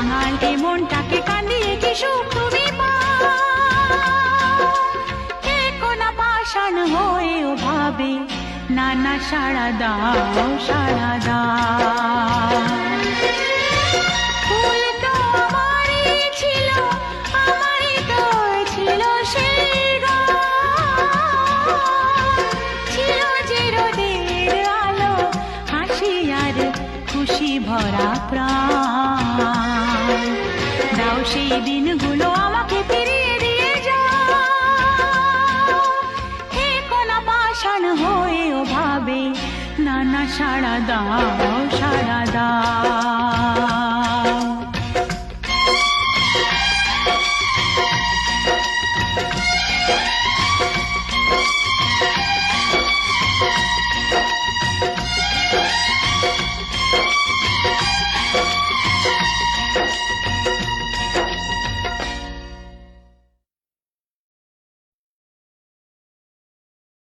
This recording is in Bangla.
কাঙাল এ মনটাকে কান্দিয়ে কি সুখ তুমি কোনা পাষাণ হয়েও ভাবে না না সাড়া দাও সাড়া দাও ফুল তো আমারই ছিল আমারই তো ছিল সেই ছিল যে রোদের আলো হাসি আর খুশি ভরা প্রাণ দাও সেই দিনগুলো আমাকে ফিরিয়ে দিয়ে যাও হে কোনা পাষাণ হয়েও ভাবে না না সাড়া দাও